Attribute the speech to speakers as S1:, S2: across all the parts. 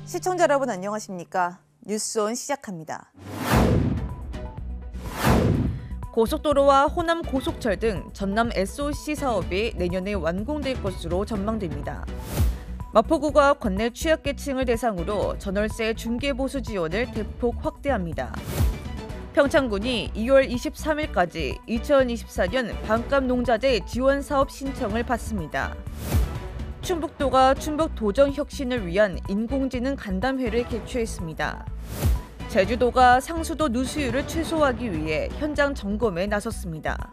S1: 시청자 여러분 안녕하십니까? 뉴스온 시작합니다. 고속도로와 호남 고속철 등 전남 SOC 사업이 내년에 완공될 것으로 전망됩니다. 마포구가 관내 취약계층을 대상으로 전월세 중개보수 지원을 대폭 확대합니다. 평창군이 2월 23일까지 2024년 반값농자재 지원 사업 신청을 받습니다. 충북도가 충북 도정 혁신을 위한 인공지능 간담회를 개최했습니다. 제주도가 상수도 누수율을 최소화하기 위해 현장 점검에 나섰습니다.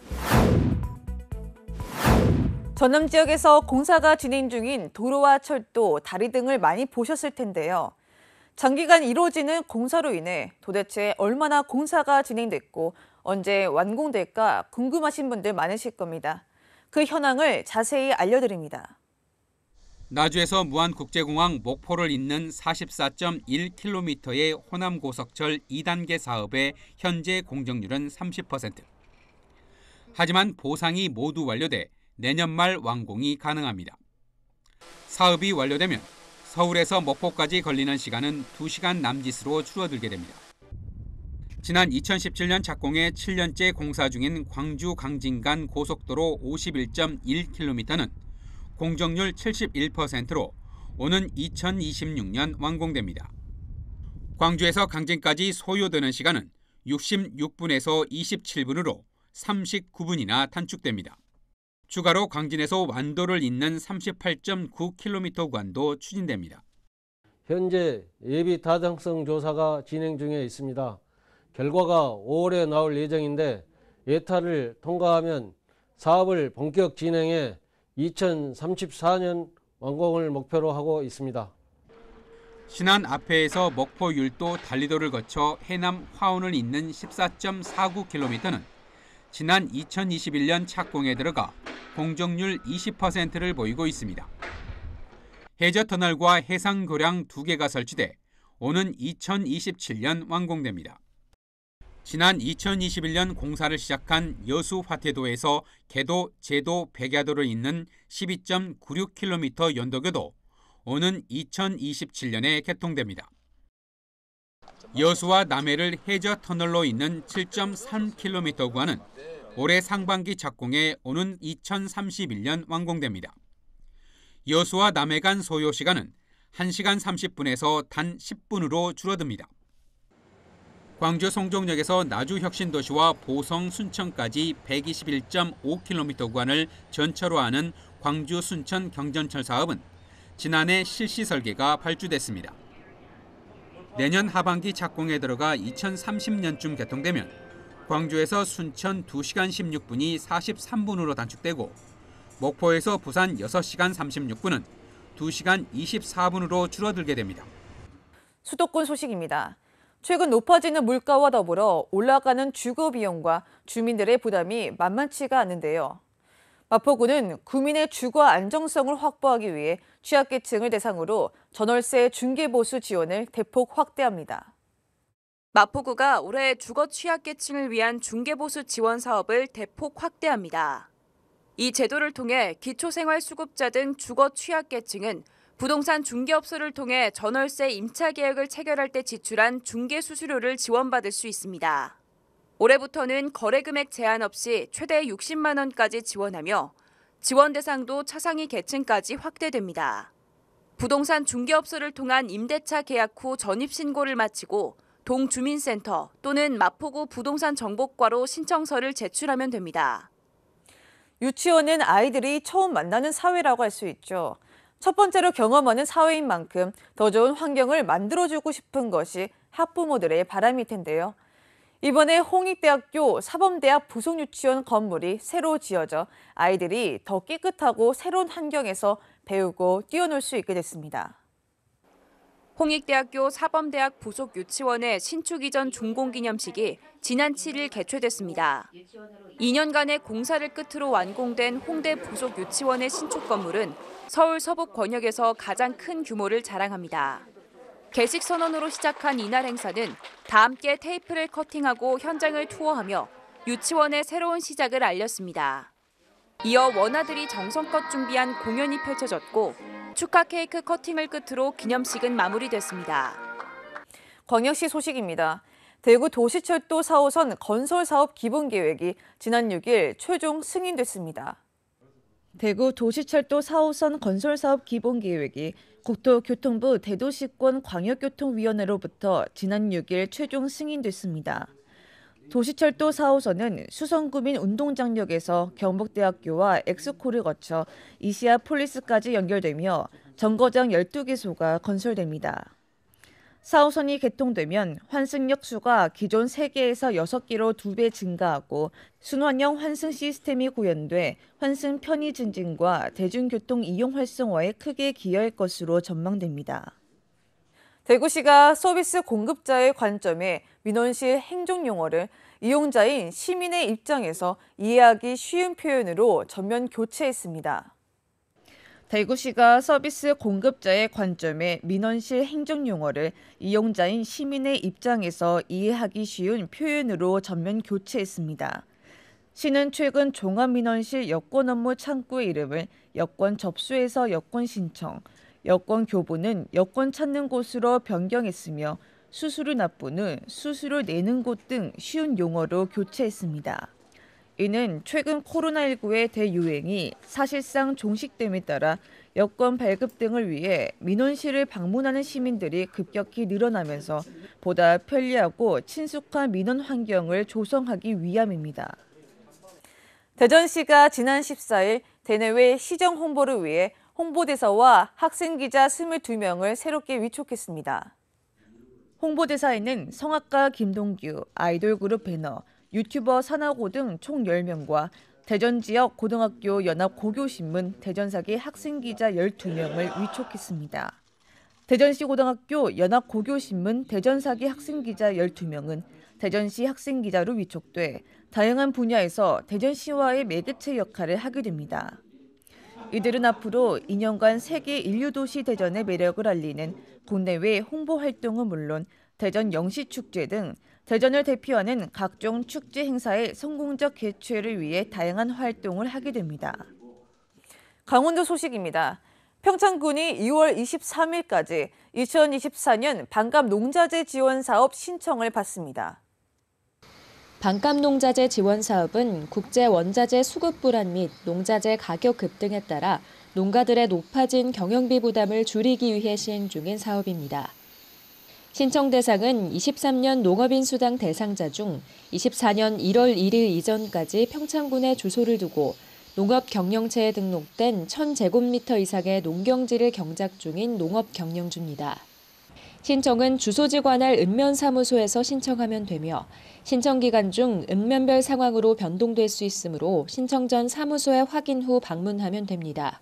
S1: 전남 지역에서 공사가 진행 중인 도로와 철도, 다리 등을 많이 보셨을 텐데요. 장기간 이루어지는 공사로 인해 도대체 얼마나 공사가 진행됐고 언제 완공될까 궁금하신 분들 많으실 겁니다. 그 현황을 자세히 알려드립니다.
S2: 나주에서 무안국제공항 목포를 잇는 44.1km의 호남고속철 2단계 사업의 현재 공정률은 30%. 하지만 보상이 모두 완료돼 내년 말 완공이 가능합니다. 사업이 완료되면 서울에서 목포까지 걸리는 시간은 2시간 남짓으로 줄어들게 됩니다. 지난 2017년 착공해 7년째 공사 중인 광주 강진 간 고속도로 51.1km는 공정률 71%로 오는 2026년 완공됩니다. 광주에서 강진까지 소요되는 시간은 66분에서 27분으로 39분이나 단축됩니다. 추가로 강진에서 완도를 잇는 38.9km 구간도 추진됩니다.
S3: 현재 예비 타당성 조사가 진행 중에 있습니다. 결과가 5월에 나올 예정인데 예타를 통과하면 사업을 본격 진행해 2034년 완공을 목표로 하고 있습니다.
S2: 신안 앞에에서 목포 율도 달리도를 거쳐 해남 화원을 잇는 14.49km는 지난 2021년 착공에 들어가 공정률 20%를 보이고 있습니다. 해저터널과 해상교량 2개가 설치돼 오는 2027년 완공됩니다. 지난 2021년 공사를 시작한 여수화태도에서 개도, 제도, 백야도를 잇는 12.96km 연도교도 오는 2027년에 개통됩니다. 여수와 남해를 해저터널로 잇는 7.3km 구간은 올해 상반기 착공해 오는 2031년 완공됩니다. 여수와 남해 간 소요 시간은 1시간 30분에서 단 10분으로 줄어듭니다. 광주 송정역에서 나주 혁신도시와 보성 순천까지 121.5km 구간을 전철로 하는 광주 순천 경전철 사업은 지난해 실시 설계가 발주됐습니다. 내년 하반기 착공에 들어가 2030년쯤 개통되면 광주에서 순천 2시간 16분이 43분으로 단축되고 목포에서 부산 6시간 36분은 2시간 24분으로 줄어들게 됩니다.
S1: 수도권 소식입니다. 최근 높아지는 물가와 더불어 올라가는 주거 비용과 주민들의 부담이 만만치가 않은데요. 마포구는 구민의 주거 안정성을 확보하기 위해 취약계층을 대상으로 전월세 중개보수 지원을 대폭 확대합니다.
S4: 마포구가 올해 주거 취약계층을 위한 중개보수 지원 사업을 대폭 확대합니다. 이 제도를 통해 기초생활수급자 등 주거 취약계층은 부동산 중개업소를 통해 전월세 임차 계약을 체결할 때 지출한 중개 수수료를 지원받을 수 있습니다. 올해부터는 거래 금액 제한 없이 최대 60만 원까지 지원하며 지원 대상도 차상위 계층까지 확대됩니다. 부동산 중개업소를 통한 임대차 계약 후 전입신고를 마치고 동주민센터 또는 마포구 부동산 정보과로 신청서를 제출하면 됩니다.
S1: 유치원은 아이들이 처음 만나는 사회라고 할 수 있죠. 첫 번째로 경험하는 사회인 만큼 더 좋은 환경을 만들어주고 싶은 것이 학부모들의 바람일 텐데요. 이번에 홍익대학교 사범대학 부속유치원 건물이 새로 지어져 아이들이 더 깨끗하고 새로운 환경에서 배우고 뛰어놀 수 있게 됐습니다.
S4: 홍익대학교 사범대학 부속유치원의 신축 이전 준공기념식이 지난 7일 개최됐습니다. 2년간의 공사를 끝으로 완공된 홍대 부속유치원의 신축 건물은 서울 서북 권역에서 가장 큰 규모를 자랑합니다. 개식 선언으로 시작한 이날 행사는 다 함께 테이프를 커팅하고 현장을 투어하며 유치원의 새로운 시작을 알렸습니다. 이어 원아들이 정성껏 준비한 공연이 펼쳐졌고 축하 케이크 커팅을 끝으로 기념식은 마무리됐습니다.
S1: 광역시 소식입니다. 대구 도시철도 4호선 건설 사업 기본 계획이 지난 6일 최종 승인됐습니다. 대구 도시철도 4호선 건설 사업 기본 계획이 국토교통부 대도시권 광역교통위원회로부터 지난 6일 최종 승인됐습니다. 도시철도 4호선은 수성구민 운동장역에서 경북대학교와 엑스코를 거쳐 이시아폴리스까지 연결되며 정거장 12개소가 건설됩니다. 4호선이 개통되면 환승역 수가 기존 3개에서 6개로 2배 증가하고 순환형 환승 시스템이 구현돼 환승 편의 증진과 대중교통 이용 활성화에 크게 기여할 것으로 전망됩니다. 대구시가 서비스 공급자의 관점에 민원실 행정용어를 이용자인 시민의 입장에서 이해하기 쉬운 표현으로 전면 교체했습니다. 대구시가 서비스 공급자의 관점에 민원실 행정용어를 이용자인 시민의 입장에서 이해하기 쉬운 표현으로 전면 교체했습니다. 시는 최근 종합민원실 여권 업무 창구의 이름을 여권 접수에서 여권 신청, 여권 교부는 여권 찾는 곳으로 변경했으며 수수료 납부는 수수료 내는 곳 등 쉬운 용어로 교체했습니다. 이는 최근 코로나19의 대유행이 사실상 종식됨에 따라 여권 발급 등을 위해 민원실을 방문하는 시민들이 급격히 늘어나면서 보다 편리하고 친숙한 민원 환경을 조성하기 위함입니다. 대전시가 지난 14일 대내외 시정 홍보를 위해 홍보대사와 학생기자 22명을 새롭게 위촉했습니다. 홍보대사에는 성악가 김동규, 아이돌 그룹 배너, 유튜버 산하고 등 총 10명과 대전 지역 고등학교 연합 고교신문 대전사기 학생기자 12명을 위촉했습니다. 대전시 고등학교 연합 고교신문 대전사기 학생기자 12명은 대전시 학생기자로 위촉돼 다양한 분야에서 대전시와의 매개체 역할을 하게 됩니다. 이들은 앞으로 2년간 세계 인류도시 대전의 매력을 알리는 국내외 홍보 활동은 물론 대전 영시축제 등 대전을 대표하는 각종 축제 행사의 성공적 개최를 위해 다양한 활동을 하게 됩니다. 강원도 소식입니다. 평창군이 2월 23일까지 2024년 반값 농자재 지원 사업 신청을 받습니다.
S5: 반값 농자재 지원 사업은 국제 원자재 수급 불안 및 농자재 가격 급등에 따라 농가들의 높아진 경영비 부담을 줄이기 위해 시행 중인 사업입니다. 신청 대상은 23년 농업인수당 대상자 중 24년 1월 1일 이전까지 평창군에 주소를 두고 농업 경영체에 등록된 1000제곱미터 이상의 농경지를 경작 중인 농업 경영주입니다. 신청은 주소지 관할 읍면사무소에서 신청하면 되며 신청 기간 중 읍면별 상황으로 변동될 수 있으므로 신청 전 사무소에 확인 후 방문하면 됩니다.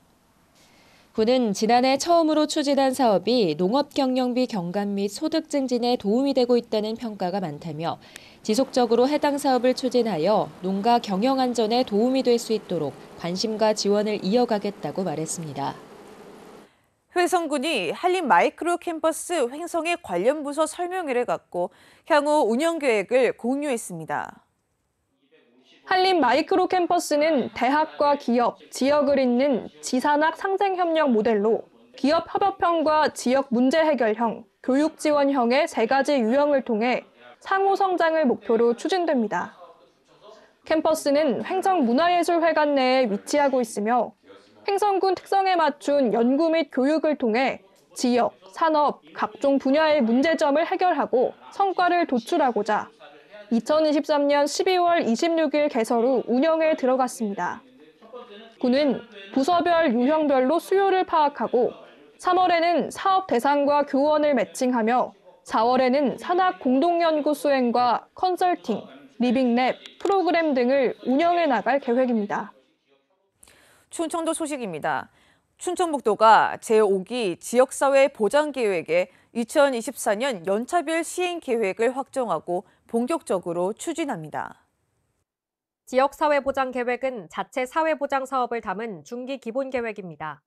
S5: 군은 지난해 처음으로 추진한 사업이 농업 경영비 경감 및 소득 증진에 도움이 되고 있다는 평가가 많다며 지속적으로 해당 사업을 추진하여 농가 경영 안전에 도움이 될 수 있도록 관심과 지원을 이어가겠다고 말했습니다.
S1: 회성군이 한림 마이크로 캠퍼스 횡성의 관련 부서 설명회를 갖고 향후 운영 계획을 공유했습니다.
S6: 한림 마이크로 캠퍼스는 대학과 기업, 지역을 잇는 지산학 상생협력 모델로 기업 협업형과 지역 문제 해결형, 교육 지원형의 3가지 유형을 통해 상호 성장을 목표로 추진됩니다. 캠퍼스는 횡성문화예술회관 내에 위치하고 있으며 횡성군 특성에 맞춘 연구 및 교육을 통해 지역, 산업, 각종 분야의 문제점을 해결하고 성과를 도출하고자 2023년 12월 26일 개설 후 운영에 들어갔습니다. 군은 부서별 유형별로 수요를 파악하고 3월에는 사업 대상과 교원을 매칭하며 4월에는 산학 공동연구 수행과 컨설팅, 리빙랩, 프로그램 등을 운영해 나갈 계획입니다.
S1: 충청도 소식입니다. 충청북도가 제5기 지역사회 보장계획에 2024년 연차별 시행 계획을 확정하고 본격적으로 추진합니다.
S7: 지역사회보장계획은 자체 사회보장 사업을 담은 중기 기본계획입니다.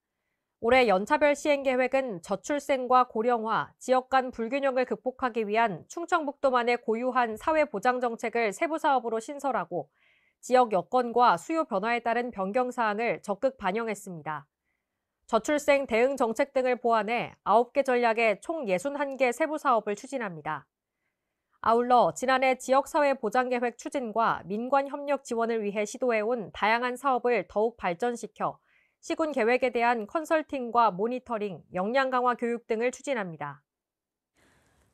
S7: 올해 연차별 시행계획은 저출생과 고령화, 지역 간 불균형을 극복하기 위한 충청북도만의 고유한 사회보장 정책을 세부 사업으로 신설하고 지역 여건과 수요 변화에 따른 변경 사항을 적극 반영했습니다. 저출생 대응 정책 등을 보완해 9개 전략의 총 61개 세부 사업을 추진합니다. 아울러 지난해 지역사회 보장계획 추진과 민관 협력 지원을 위해 시도해온 다양한 사업을 더욱 발전시켜 시군 계획에 대한 컨설팅과 모니터링, 역량 강화 교육 등을 추진합니다.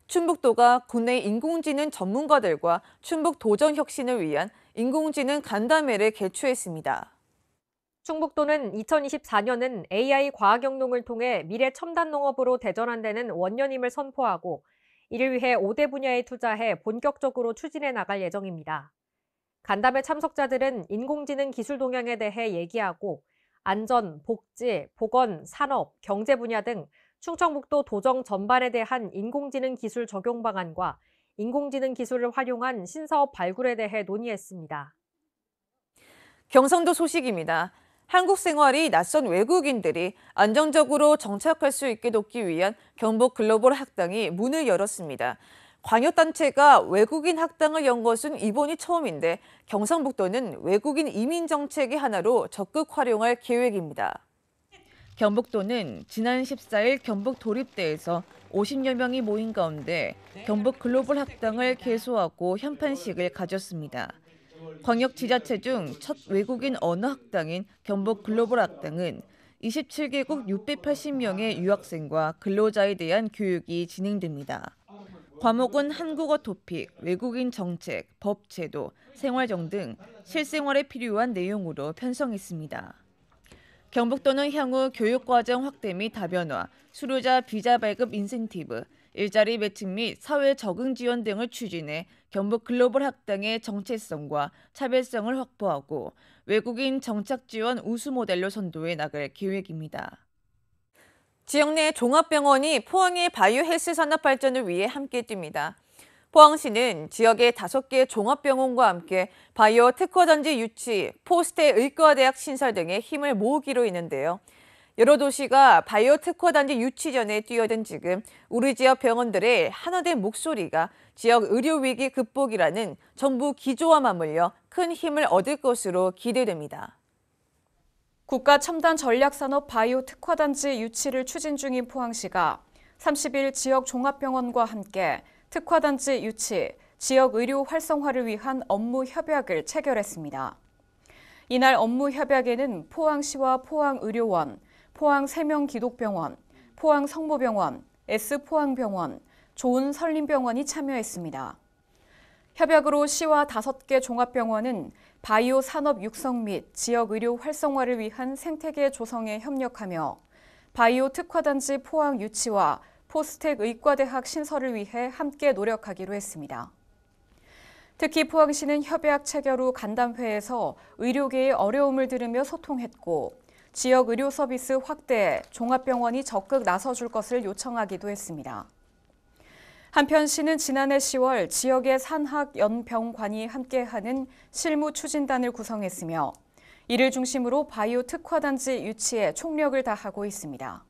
S1: 충북도가 국내 인공지능 전문가들과 충북 도정 혁신을 위한 인공지능 간담회를 개최했습니다.
S7: 충북도는 2024년은 AI 과학영농을 통해 미래 첨단 농업으로 대전환되는 원년임을 선포하고 이를 위해 5대 분야에 투자해 본격적으로 추진해 나갈 예정입니다. 간담회 참석자들은 인공지능 기술 동향에 대해 얘기하고 안전, 복지, 보건, 산업, 경제 분야 등 충청북도 도정 전반에 대한 인공지능 기술 적용 방안과 인공지능 기술을 활용한 신사업 발굴에 대해 논의했습니다.
S1: 경상도 소식입니다. 한국 생활이 낯선 외국인들이 안정적으로 정착할 수 있게 돕기 위한 경북 글로벌 학당이 문을 열었습니다. 광역단체가 외국인 학당을 연 것은 이번이 처음인데 경상북도는 외국인 이민 정책의 하나로 적극 활용할 계획입니다. 경북도는 지난 14일 경북 도립대에서 50여 명이 모인 가운데 경북 글로벌 학당을 개소하고 현판식을 가졌습니다. 광역 지자체 중 첫 외국인 언어 학당인 경북 글로벌 학당은 27개국 680명의 유학생과 근로자에 대한 교육이 진행됩니다. 과목은 한국어 토픽, 외국인 정책, 법 제도, 생활정 등 실생활에 필요한 내용으로 편성했습니다. 경북도는 향후 교육과정 확대 및 다변화, 수료자 비자 발급 인센티브, 일자리 매칭 및 사회 적응 지원 등을 추진해 경북 글로벌 학당의 정체성과 차별성을 확보하고 외국인 정착 지원 우수 모델로 선도해 나갈 계획입니다. 지역 내 종합병원이 포항의 바이오 헬스 산업 발전을 위해 함께 뜁니다. 포항시는 지역의 5개 종합병원과 함께 바이오 특허단지 유치, 포스테 의과대학 신설 등의 힘을 모으기로 했는데요. 여러 도시가 바이오 특허단지 유치 전에 뛰어든 지금 우리 지역 병원들의 하나된 목소리가 지역 의료 위기 극복이라는 정부 기조와 맞물려 큰 힘을 얻을 것으로 기대됩니다.
S8: 국가 첨단 전략산업 바이오 특화단지 유치를 추진 중인 포항시가 30일 지역 종합병원과 함께 특화단지 유치, 지역 의료 활성화를 위한 업무 협약을 체결했습니다. 이날 업무 협약에는 포항시와 포항의료원, 포항세명기독병원, 포항성모병원, S포항병원, 좋은설림병원이 참여했습니다. 협약으로 시와 5개 종합병원은 바이오 산업 육성 및 지역 의료 활성화를 위한 생태계 조성에 협력하며 바이오 특화단지 포항 유치와 포스텍 의과대학 신설을 위해 함께 노력하기로 했습니다. 특히 포항시는 협약 체결 후 간담회에서 의료계의 어려움을 들으며 소통했고 지역 의료 서비스 확대에 종합병원이 적극 나서줄 것을 요청하기도 했습니다. 한편 시는 지난해 10월 지역의 산학연병관이 함께하는 실무추진단을 구성했으며 이를 중심으로 바이오 특화단지 유치에 총력을 다하고 있습니다.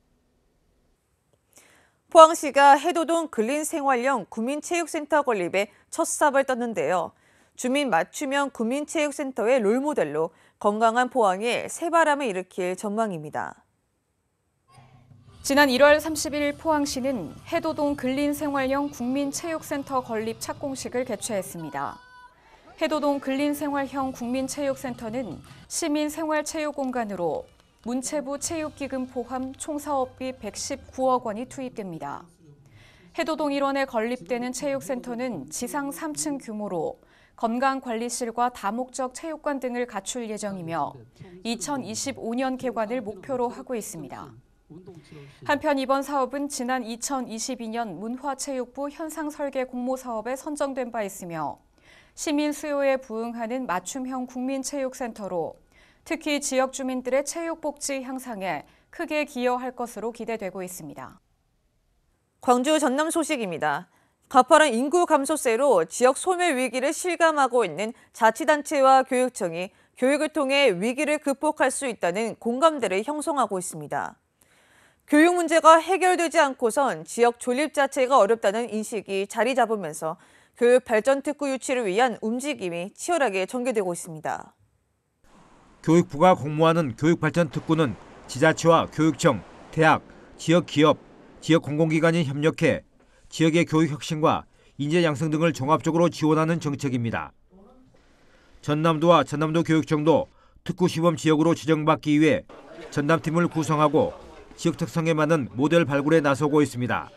S1: 포항시가 해도동 근린생활형 구민체육센터 건립에 첫 삽을 떴는데요. 주민 맞춤형 구민체육센터의 롤모델로 건강한 포항에 새바람을 일으킬 전망입니다.
S8: 지난 1월 30일 포항시는 해도동 근린생활형 국민체육센터 건립 착공식을 개최했습니다. 해도동 근린생활형 국민체육센터는 시민생활체육공간으로 문체부 체육기금 포함 총 사업비 119억 원이 투입됩니다. 해도동 일원에 건립되는 체육센터는 지상 3층 규모로 건강관리실과 다목적 체육관 등을 갖출 예정이며 2025년 개관을 목표로 하고 있습니다. 한편 이번 사업은 지난 2022년 문화체육부 현상설계 공모사업에 선정된 바 있으며 시민 수요에 부응하는 맞춤형 국민체육센터로 특히 지역 주민들의 체육복지 향상에 크게 기여할 것으로 기대되고 있습니다.
S1: 광주 전남 소식입니다. 가파른 인구 감소세로 지역 소멸 위기를 실감하고 있는 자치단체와 교육청이 교육을 통해 위기를 극복할 수 있다는 공감대를 형성하고 있습니다. 교육 문제가 해결되지 않고선 지역 존립 자체가 어렵다는 인식이 자리 잡으면서 교육 발전 특구 유치를 위한 움직임이 치열하게 전개되고 있습니다.
S9: 교육부가 공모하는 교육발전 특구는 지자체와 교육청, 대학, 지역 기업, 지역 공공기관이 협력해 지역의 교육 혁신과 인재 양성 등을 종합적으로 지원하는 정책입니다. 전남도와 전남도 교육청도 특구 시범 지역으로 지정받기 위해 전담팀을 구성하고 지역 특성에 맞는 모델 발굴에 나서고 있습니다.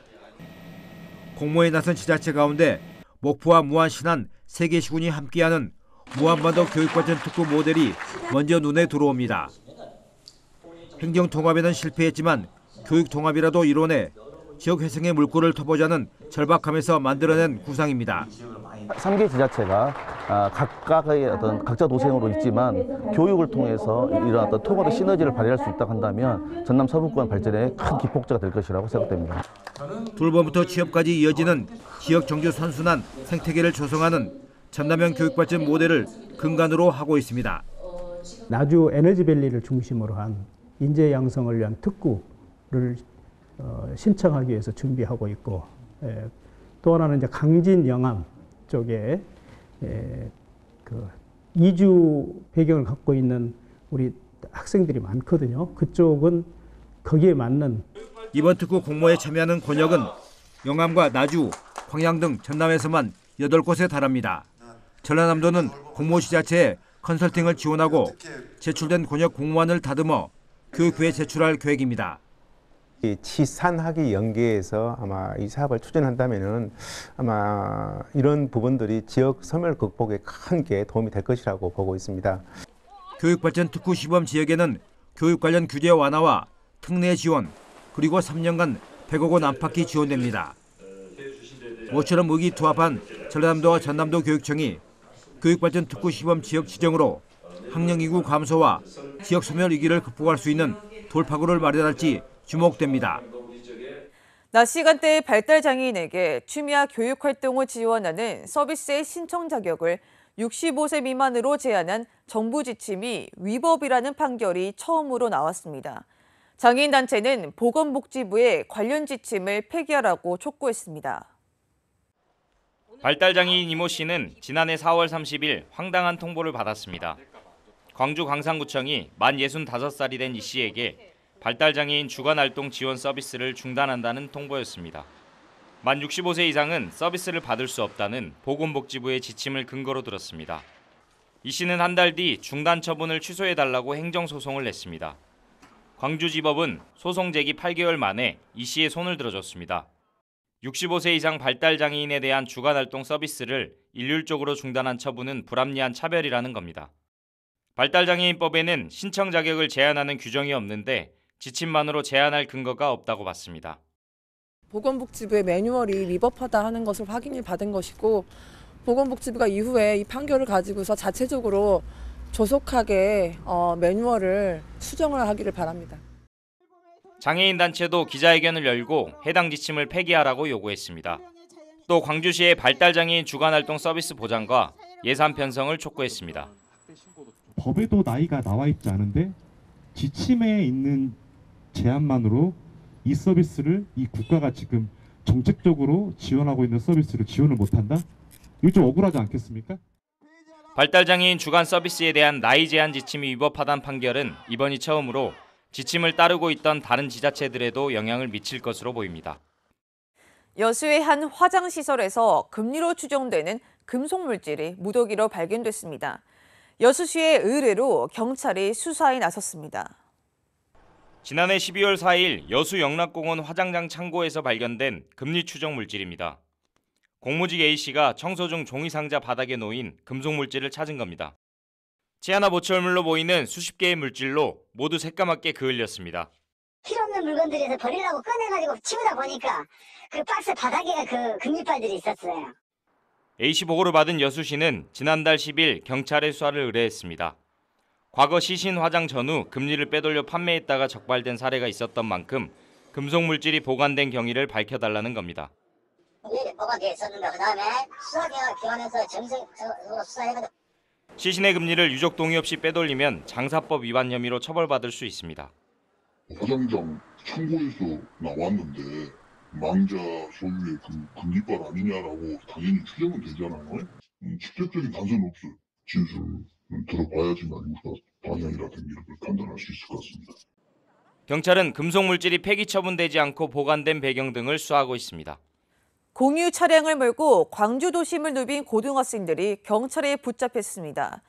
S9: 공모에 나선 지자체 가운데 목포와 무안, 신안 3개 시군이 함께하는 무안반도 교육발전 특구 모델이 먼저 눈에 들어옵니다. 행정 통합에는 실패했지만 교육 통합이라도 이뤄내 지역 회생의 물꼬를 터보자는 절박함에서 만들어낸 구상입니다.
S10: 3개 지자체가 각각의 각자 도생으로 있지만 교육을 통해서 이런 어떤 통합의 시너지를 발휘할 수 있다고 한다면 전남 서부권 발전에 큰 기폭제가 될 것이라고 생각됩니다.
S9: 돌봄부터 취업까지 이어지는 지역 정주 선순환 생태계를 조성하는 전남형 교육발전 모델을 근간으로 하고 있습니다.
S11: 나주 에너지밸리를 중심으로 한 인재 양성을 위한 특구를 신청하기 위해서 준비하고 있고, 또 하나는 이제 강진 영암 쪽에 그 이주 배경을 갖고 있는 우리 학생들이 많거든요. 그쪽은 거기에 맞는.
S9: 이번 특구 공모에 참여하는 권역은 영암과 나주, 광양 등 전남에서만 8곳에 달합니다. 전라남도는 공모 지자체에 컨설팅을 지원하고 제출된 권역 공모안을 다듬어 교육부에 제출할 계획입니다.
S12: 치산학위 연계해서 아마 이 사업을 추진한다면은 아마 이런 부분들이 지역 소멸 극복에 큰 게 도움이 될 것이라고 보고 있습니다.
S9: 교육발전 특구 시범 지역에는 교육 관련 규제 완화와 특례 지원, 그리고 3년간 100억 원 안팎이 지원됩니다. 모처럼 의기투합한 전라남도와 전남도 교육청이 교육발전 특구 시범 지역 지정으로 학령 인구 감소와 지역 소멸 위기를 극복할 수 있는 돌파구를 마련할지 주목됩니다.
S1: 낮 시간대에 발달장애인에게 취미와 교육활동을 지원하는 서비스의 신청 자격을 65세 미만으로 제한한 정부 지침이 위법이라는 판결이 처음으로 나왔습니다. 장애인단체는 보건복지부에 관련 지침을 폐기하라고 촉구했습니다.
S13: 발달장애인 이모 씨는 지난해 4월 30일 황당한 통보를 받았습니다. 광주 광산구청이 만 65살이 된 이 씨에게 발달장애인 주간활동 지원 서비스를 중단한다는 통보였습니다. 만 65세 이상은 서비스를 받을 수 없다는 보건복지부의 지침을 근거로 들었습니다. 이 씨는 한 달 뒤 중단 처분을 취소해달라고 행정소송을 냈습니다. 광주지법은 소송 제기 8개월 만에 이 씨의 손을 들어줬습니다. 65세 이상 발달장애인에 대한 주간활동 서비스를 일률적으로 중단한 처분은 불합리한 차별이라는 겁니다. 발달장애인법에는 신청 자격을 제한하는 규정이 없는데 지침만으로 제한할 근거가 없다고 봤습니다.
S14: 보건복지부의 매뉴얼이 위법하다 하는 것을 확인을 받은 것이고, 보건복지부가 이후에 이 판결을 가지고서 자체적으로 조속하게 매뉴얼을 수정을 하기를 바랍니다.
S13: 장애인 단체도 기자회견을 열고 해당 지침을 폐기하라고 요구했습니다. 또 광주시의 발달장애인 주간활동 서비스 보장과 예산 편성을 촉구했습니다.
S15: 법에도 나이가 나와 있지 않은데 지침에 있는 제한만으로 이 서비스를 이 국가가 지금 정책적으로 지원하고 있는 서비스를 지원을 못한다? 이거 좀 억울하지 않겠습니까?
S13: 발달장애인 주간 서비스에 대한 나이 제한 지침이 위법하다는 판결은 이번이 처음으로 지침을 따르고 있던 다른 지자체들에도 영향을 미칠 것으로 보입니다.
S1: 여수의 한 화장시설에서 금리로 추정되는 금속물질이 무더기로 발견됐습니다. 여수시의 의뢰로 경찰이 수사에 나섰습니다.
S13: 지난해 12월 4일 여수 영락공원 화장장 창고에서 발견된 금리 추정 물질입니다. 공무직 A씨가 청소 중 종이상자 바닥에 놓인 금속물질을 찾은 겁니다. 치아나 보철물로 보이는 수십 개의 물질로 모두 새까맣게 그을렸습니다.
S16: 필요 없는 물건들에서 버리려고 꺼내가지고 치우다 보니까 그 박스 바닥에 그 금리빨들이 있었어요.
S13: A씨 보고를 받은 여수시는 지난달 10일 경찰에 수사를 의뢰했습니다. 과거 시신 화장 전후 금리를 빼돌려 판매했다가 적발된 사례가 있었던 만큼 금속물질이 보관된 경위를 밝혀달라는 겁니다.
S16: 보관되어 있었는데 그다음에 수사기관에서 정식적으로 수사해가지고
S13: 시신의 금리를 유족 동의 없이 빼돌리면 장사법 위반 혐의로 처벌받을 수 있습니다.
S17: 화장장 창고에서 나왔는데 망자 소유의 금리빨 아니냐라고 당연히 추정은 되잖아요. 직접적인 단서는 없어요. 진술은 들어봐야지만 우리가 방향이라든지 이런 걸 판단할 수 있을 것 같습니다.
S13: 경찰은 금속 물질이 폐기 처분되지 않고 보관된 배경 등을 수사하고 있습니다.
S1: 공유 차량을 몰고 광주 도심을 누빈 고등학생들이 경찰에 붙잡혔습니다.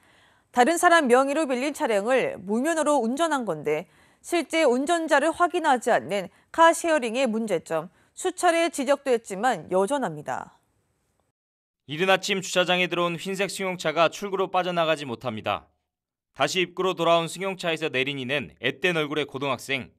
S1: 다른 사람 명의로 빌린 차량을 무면허로 운전한 건데 실제 운전자를 확인하지 않는 카쉐어링의 문제점, 수차례 지적됐지만 여전합니다.
S13: 이른 아침 주차장에 들어온 흰색 승용차가 출구로 빠져나가지 못합니다. 다시 입구로 돌아온 승용차에서 내린 이는 앳된 얼굴의 고등학생.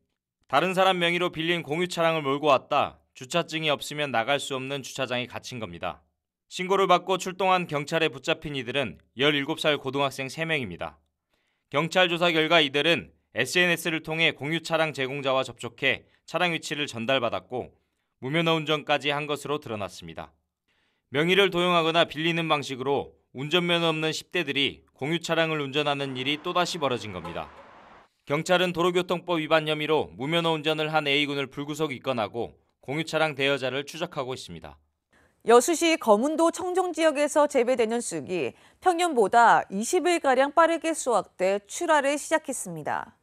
S13: 다른 사람 명의로 빌린 공유 차량을 몰고 왔다. 주차증이 없으면 나갈 수 없는 주차장에 갇힌 겁니다. 신고를 받고 출동한 경찰에 붙잡힌 이들은 17살 고등학생 3명입니다. 경찰 조사 결과 이들은 SNS를 통해 공유 차량 제공자와 접촉해 차량 위치를 전달받았고 무면허 운전까지 한 것으로 드러났습니다. 명의를 도용하거나 빌리는 방식으로 운전면허 없는 10대들이 공유 차량을 운전하는 일이 또다시 벌어진 겁니다. 경찰은 도로교통법 위반 혐의로 무면허 운전을 한 A군을 불구속 입건하고 공유 차량 대여자를 추적하고 있습니다.
S1: 여수시 거문도 청정 지역에서 재배되는 쑥이 평년보다 20일가량 빠르게 수확돼 출하를 시작했습니다.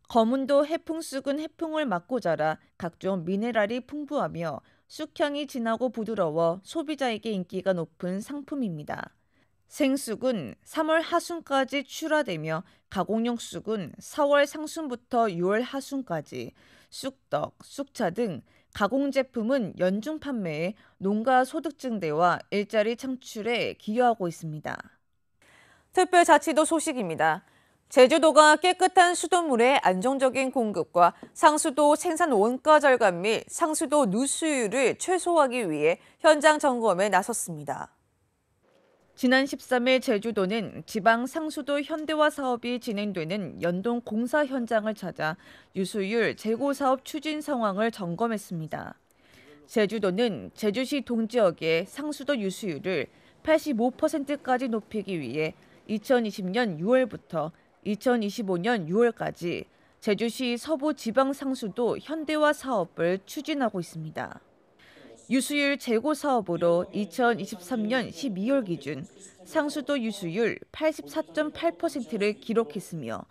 S1: 거문도 해풍쑥은 해풍을 맞고 자라 각종 미네랄이 풍부하며 쑥향이 진하고 부드러워 소비자에게 인기가 높은 상품입니다. 생쑥은 3월 하순까지 출하되며 가공용 쑥은 4월 상순부터 6월 하순까지, 쑥떡, 쑥차 등 가공 제품은 연중 판매에 농가 소득 증대와 일자리 창출에 기여하고 있습니다. 특별자치도 소식입니다. 제주도가 깨끗한 수돗물의 안정적인 공급과 상수도 생산 원가 절감 및 상수도 누수율을 최소화하기 위해 현장 점검에 나섰습니다. 지난 13일 제주도는 지방 상수도 현대화 사업이 진행되는 연동 공사 현장을 찾아 유수율 재고 사업 추진 상황을 점검했습니다. 제주도는 제주시 동지역의 상수도 유수율을 85%까지 높이기 위해 2020년 6월부터 2025년 6월까지 제주시 서부 지방 상수도 현대화 사업을 추진하고 있습니다. 유수율 재고 사업으로 2023년 12월 기준 상수도 유수율 84.8%를 기록했으며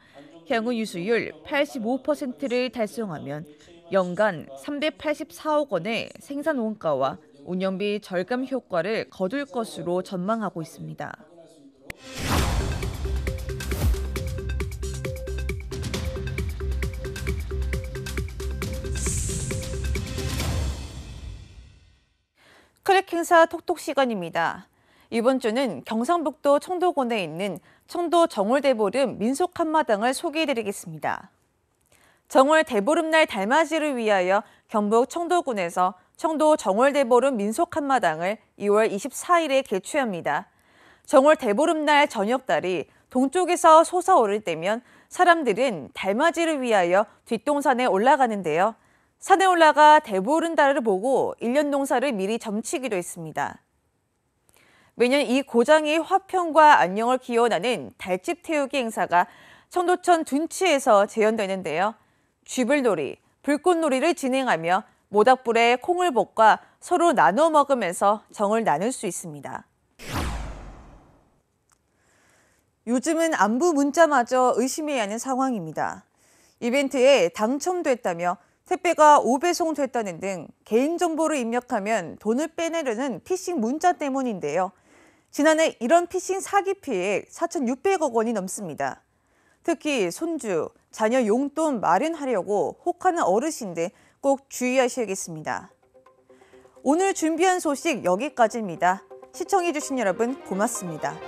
S1: 향후 유수율 85%를 달성하면 연간 384억 원의 생산 원가와 운영비 절감 효과를 거둘 것으로 전망하고 있습니다. 클릭 행사 톡톡 시간입니다. 이번 주는 경상북도 청도군에 있는 청도 정월대보름 민속 한마당을 소개해드리겠습니다. 정월 대보름날 달맞이를 위하여 경북 청도군에서 청도 정월대보름 민속 한마당을 2월 24일에 개최합니다. 정월 대보름날 저녁달이 동쪽에서 솟아오를 때면 사람들은 달맞이를 위하여 뒷동산에 올라가는데요. 산에 올라가 대보름달을 보고 1년 농사를 미리 점치기도 했습니다. 매년 이 고장의 화평과 안녕을 기원하는 달집 태우기 행사가 청도천 둔치에서 재현되는데요. 쥐불놀이, 불꽃놀이를 진행하며 모닥불에 콩을 볶아 서로 나눠 먹으면서 정을 나눌 수 있습니다. 요즘은 안부 문자마저 의심해야 하는 상황입니다. 이벤트에 당첨됐다며 택배가 5배송 됐다는 등 개인정보를 입력하면 돈을 빼내려는 피싱 문자 때문인데요. 지난해 이런 피싱 사기 피해액 4,600억 원이 넘습니다. 특히 손주, 자녀 용돈 마련하려고 혹하는 어르신들 꼭 주의하셔야겠습니다. 오늘 준비한 소식 여기까지입니다. 시청해주신 여러분 고맙습니다.